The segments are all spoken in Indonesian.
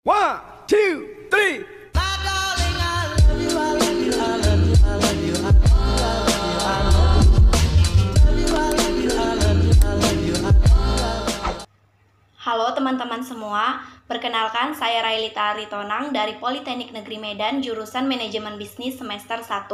One, two, three. Halo teman-teman semua, perkenalkan saya Railita Aritonang dari Politeknik Negeri Medan jurusan Manajemen Bisnis semester 1.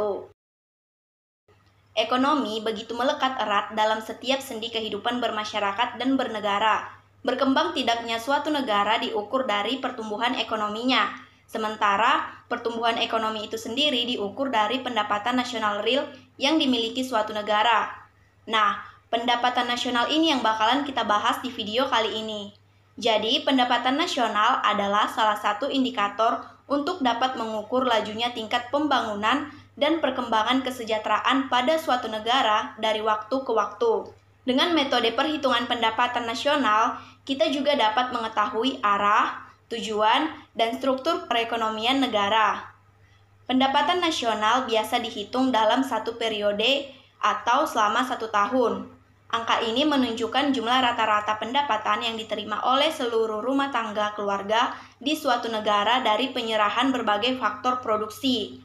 Ekonomi begitu melekat erat dalam setiap sendi kehidupan bermasyarakat dan bernegara. Berkembang tidaknya suatu negara diukur dari pertumbuhan ekonominya, sementara pertumbuhan ekonomi itu sendiri diukur dari pendapatan nasional real yang dimiliki suatu negara. Nah, pendapatan nasional ini yang bakalan kita bahas di video kali ini. Jadi, pendapatan nasional adalah salah satu indikator untuk dapat mengukur lajunya tingkat pembangunan dan perkembangan kesejahteraan pada suatu negara dari waktu ke waktu. Dengan metode perhitungan pendapatan nasional, kita juga dapat mengetahui arah, tujuan, dan struktur perekonomian negara. Pendapatan nasional biasa dihitung dalam satu periode atau selama 1 tahun. Angka ini menunjukkan jumlah rata-rata pendapatan yang diterima oleh seluruh rumah tangga keluarga di suatu negara dari penyerahan berbagai faktor produksi.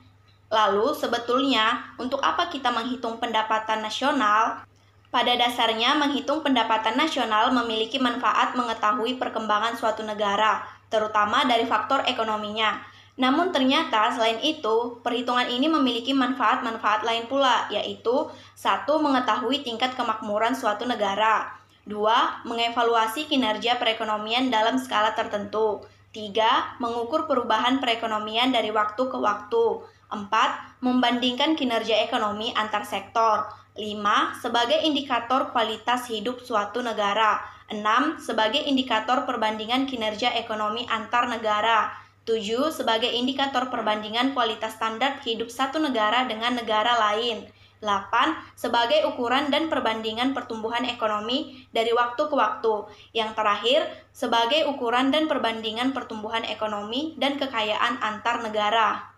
Lalu, sebetulnya, untuk apa kita menghitung pendapatan nasional? Pada dasarnya, menghitung pendapatan nasional memiliki manfaat mengetahui perkembangan suatu negara, terutama dari faktor ekonominya. Namun ternyata selain itu, perhitungan ini memiliki manfaat-manfaat lain pula, yaitu 1. Mengetahui tingkat kemakmuran suatu negara. 2. Mengevaluasi kinerja perekonomian dalam skala tertentu. 3. Mengukur perubahan perekonomian dari waktu ke waktu. 4. Membandingkan kinerja ekonomi antar sektor. 5. Sebagai indikator kualitas hidup suatu negara. 6. Sebagai indikator perbandingan kinerja ekonomi antar negara. 7. Sebagai indikator perbandingan kualitas standar hidup satu negara dengan negara lain. 8. Sebagai ukuran dan perbandingan pertumbuhan ekonomi dari waktu ke waktu. Yang terakhir, sebagai ukuran dan perbandingan pertumbuhan ekonomi dan kekayaan antar negara.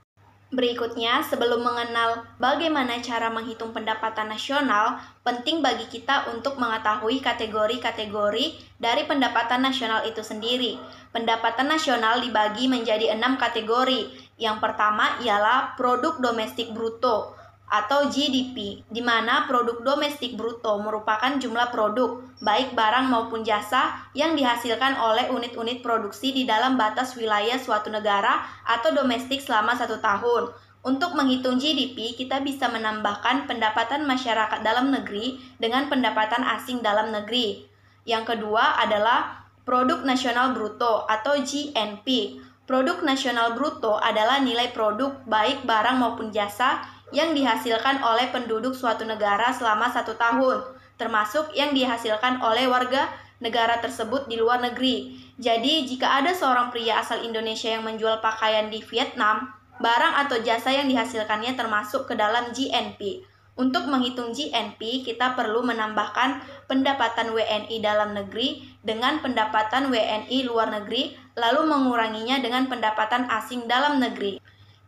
Berikutnya, sebelum mengenal bagaimana cara menghitung pendapatan nasional, penting bagi kita untuk mengetahui kategori-kategori dari pendapatan nasional itu sendiri. Pendapatan nasional dibagi menjadi 6 kategori. Yang pertama ialah produk domestik bruto atau GDP, di mana produk domestik bruto merupakan jumlah produk, baik barang maupun jasa, yang dihasilkan oleh unit-unit produksi di dalam batas wilayah suatu negara atau domestik selama 1 tahun. Untuk menghitung GDP, kita bisa menambahkan pendapatan masyarakat dalam negeri dengan pendapatan asing dalam negeri. Yang kedua adalah produk nasional bruto atau GNP. Produk nasional bruto adalah nilai produk, baik barang maupun jasa, yang dihasilkan oleh penduduk suatu negara selama 1 tahun, termasuk yang dihasilkan oleh warga negara tersebut di luar negeri. Jadi, jika ada seorang pria asal Indonesia yang menjual pakaian di Vietnam, barang atau jasa yang dihasilkannya termasuk ke dalam GNP. Untuk menghitung GNP, kita perlu menambahkan pendapatan WNI dalam negeri dengan pendapatan WNI luar negeri, lalu menguranginya dengan pendapatan asing dalam negeri.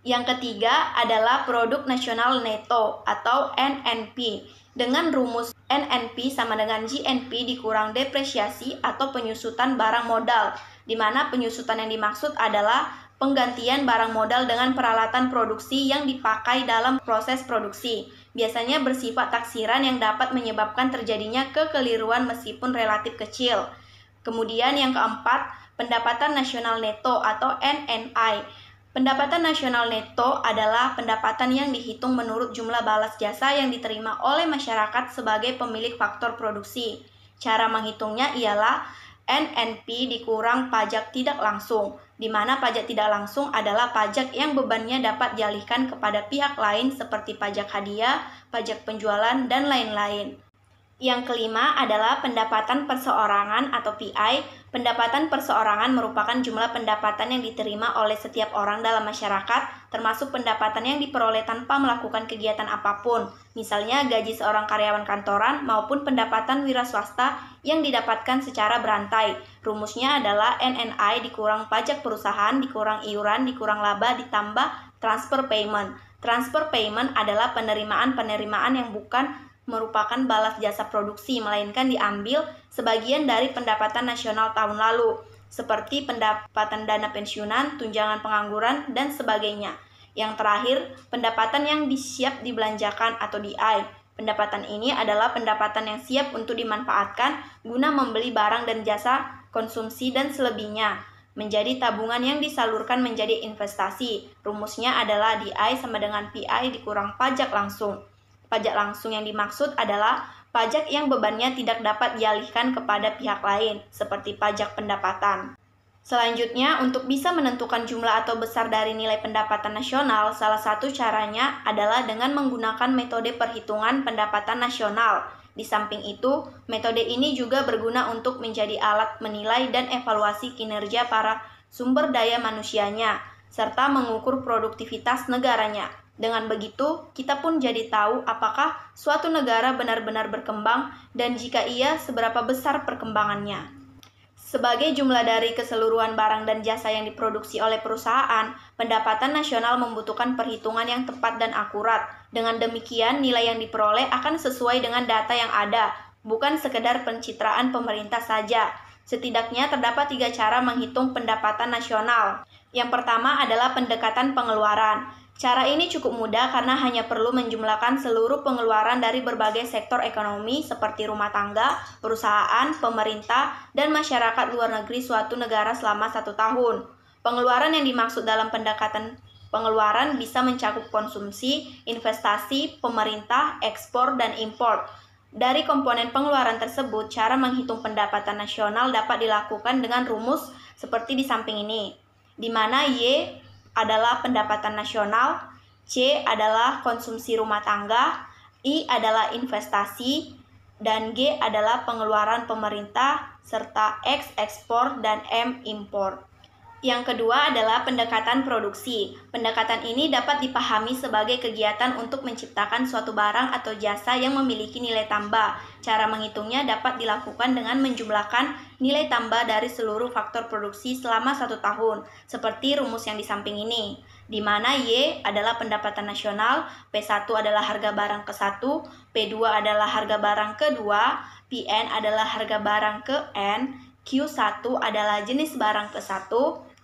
Yang ketiga adalah produk nasional neto atau NNP. Dengan rumus NNP sama dengan GNP dikurang depresiasi atau penyusutan barang modal, di mana penyusutan yang dimaksud adalah penggantian barang modal dengan peralatan produksi yang dipakai dalam proses produksi. Biasanya bersifat taksiran yang dapat menyebabkan terjadinya kekeliruan meskipun relatif kecil. Kemudian yang keempat, pendapatan nasional neto atau NNI. Pendapatan nasional neto adalah pendapatan yang dihitung menurut jumlah balas jasa yang diterima oleh masyarakat sebagai pemilik faktor produksi. Cara menghitungnya ialah NNP dikurang pajak tidak langsung, di mana pajak tidak langsung adalah pajak yang bebannya dapat dialihkan kepada pihak lain seperti pajak hadiah, pajak penjualan, dan lain-lain. Yang kelima adalah pendapatan perseorangan atau PI. Pendapatan perseorangan merupakan jumlah pendapatan yang diterima oleh setiap orang dalam masyarakat, termasuk pendapatan yang diperoleh tanpa melakukan kegiatan apapun, misalnya gaji seorang karyawan kantoran maupun pendapatan wira swasta yang didapatkan secara berantai. Rumusnya adalah NNI dikurang pajak perusahaan, dikurang iuran, dikurang laba, ditambah transfer payment. Transfer payment adalah penerimaan-penerimaan yang bukan merupakan balas jasa produksi, melainkan diambil sebagian dari pendapatan nasional tahun lalu. seperti pendapatan dana pensiunan, tunjangan pengangguran, dan sebagainya. Yang terakhir, pendapatan yang siap dibelanjakan atau DI. Pendapatan ini adalah pendapatan yang siap untuk dimanfaatkan guna membeli barang dan jasa konsumsi dan selebihnya menjadi tabungan yang disalurkan menjadi investasi. Rumusnya adalah DI sama dengan PI dikurang pajak langsung. Pajak langsung yang dimaksud adalah pajak yang bebannya tidak dapat dialihkan kepada pihak lain, seperti pajak pendapatan. Selanjutnya, untuk bisa menentukan jumlah atau besar dari nilai pendapatan nasional, salah satu caranya adalah dengan menggunakan metode perhitungan pendapatan nasional. Di samping itu, metode ini juga berguna untuk menjadi alat menilai dan evaluasi kinerja para sumber daya manusianya, serta mengukur produktivitas negaranya. Dengan begitu, kita pun jadi tahu apakah suatu negara benar-benar berkembang dan jika iya, seberapa besar perkembangannya. Sebagai jumlah dari keseluruhan barang dan jasa yang diproduksi oleh perusahaan, pendapatan nasional membutuhkan perhitungan yang tepat dan akurat. Dengan demikian, nilai yang diperoleh akan sesuai dengan data yang ada, bukan sekedar pencitraan pemerintah saja. Setidaknya terdapat 3 cara menghitung pendapatan nasional. Yang pertama adalah pendekatan pengeluaran. Cara ini cukup mudah karena hanya perlu menjumlahkan seluruh pengeluaran dari berbagai sektor ekonomi seperti rumah tangga, perusahaan, pemerintah, dan masyarakat luar negeri suatu negara selama 1 tahun. Pengeluaran yang dimaksud dalam pendekatan pengeluaran bisa mencakup konsumsi, investasi, pemerintah, ekspor, dan impor. Dari komponen pengeluaran tersebut, cara menghitung pendapatan nasional dapat dilakukan dengan rumus seperti di samping ini, di mana Y adalah pendapatan nasional, C adalah konsumsi rumah tangga, I adalah investasi, dan G adalah pengeluaran pemerintah, serta X ekspor dan M impor. Yang kedua adalah pendekatan produksi. Pendekatan ini dapat dipahami sebagai kegiatan untuk menciptakan suatu barang atau jasa yang memiliki nilai tambah. Cara menghitungnya dapat dilakukan dengan menjumlahkan nilai tambah dari seluruh faktor produksi selama 1 tahun, seperti rumus yang di samping ini, di mana Y adalah pendapatan nasional, P1 adalah harga barang ke-1, P2 adalah harga barang ke-2, Pn adalah harga barang ke-N, Q1 adalah jenis barang ke-1,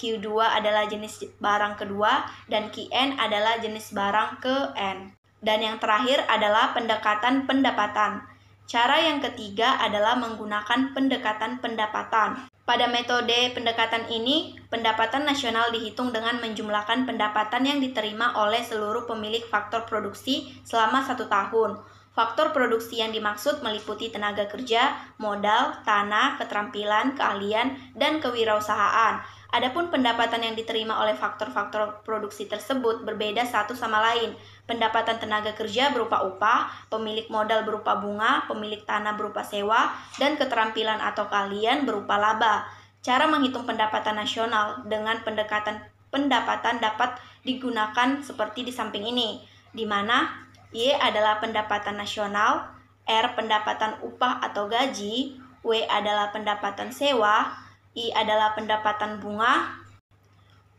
Q2 adalah jenis barang kedua, dan Qn adalah jenis barang ke-N. Dan yang terakhir adalah pendekatan pendapatan. Cara yang ketiga adalah menggunakan pendekatan pendapatan. Pada metode pendekatan ini, pendapatan nasional dihitung dengan menjumlahkan pendapatan yang diterima oleh seluruh pemilik faktor produksi selama 1 tahun. Faktor produksi yang dimaksud meliputi tenaga kerja, modal, tanah, keterampilan, keahlian, dan kewirausahaan. Adapun pendapatan yang diterima oleh faktor-faktor produksi tersebut berbeda satu sama lain. Pendapatan tenaga kerja berupa upah, pemilik modal berupa bunga, pemilik tanah berupa sewa, dan keterampilan atau keahlian berupa laba. Cara menghitung pendapatan nasional dengan pendekatan pendapatan dapat digunakan seperti di samping ini, di mana Y adalah pendapatan nasional, R pendapatan upah atau gaji, W adalah pendapatan sewa, I adalah pendapatan bunga,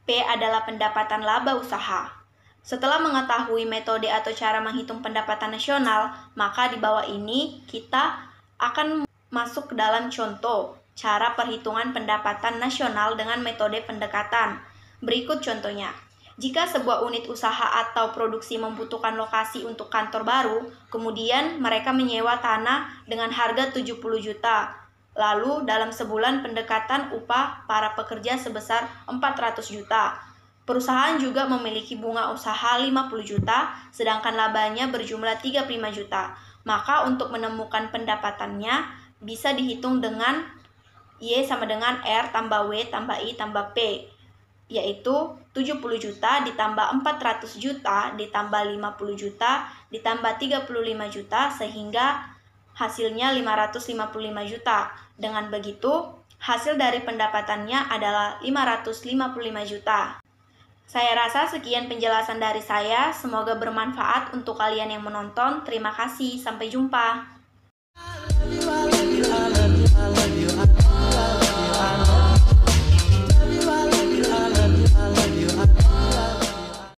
P adalah pendapatan laba usaha. Setelah mengetahui metode atau cara menghitung pendapatan nasional, maka di bawah ini kita akan masuk ke dalam contoh cara perhitungan pendapatan nasional dengan metode pendekatan. Berikut contohnya. Jika sebuah unit usaha atau produksi membutuhkan lokasi untuk kantor baru, kemudian mereka menyewa tanah dengan harga 70 juta. Lalu dalam sebulan pendekatan upah para pekerja sebesar 400 juta. Perusahaan juga memiliki bunga usaha 50 juta, sedangkan labanya berjumlah 35 juta. Maka untuk menemukan pendapatannya bisa dihitung dengan Y sama dengan R tambah W tambah I tambah P, yaitu 70 juta ditambah 400 juta ditambah 50 juta ditambah 35 juta sehingga hasilnya 555 juta. Dengan begitu, hasil dari pendapatannya adalah 555 juta. Saya rasa sekian penjelasan dari saya. Semoga bermanfaat untuk kalian yang menonton. Terima kasih. Sampai jumpa.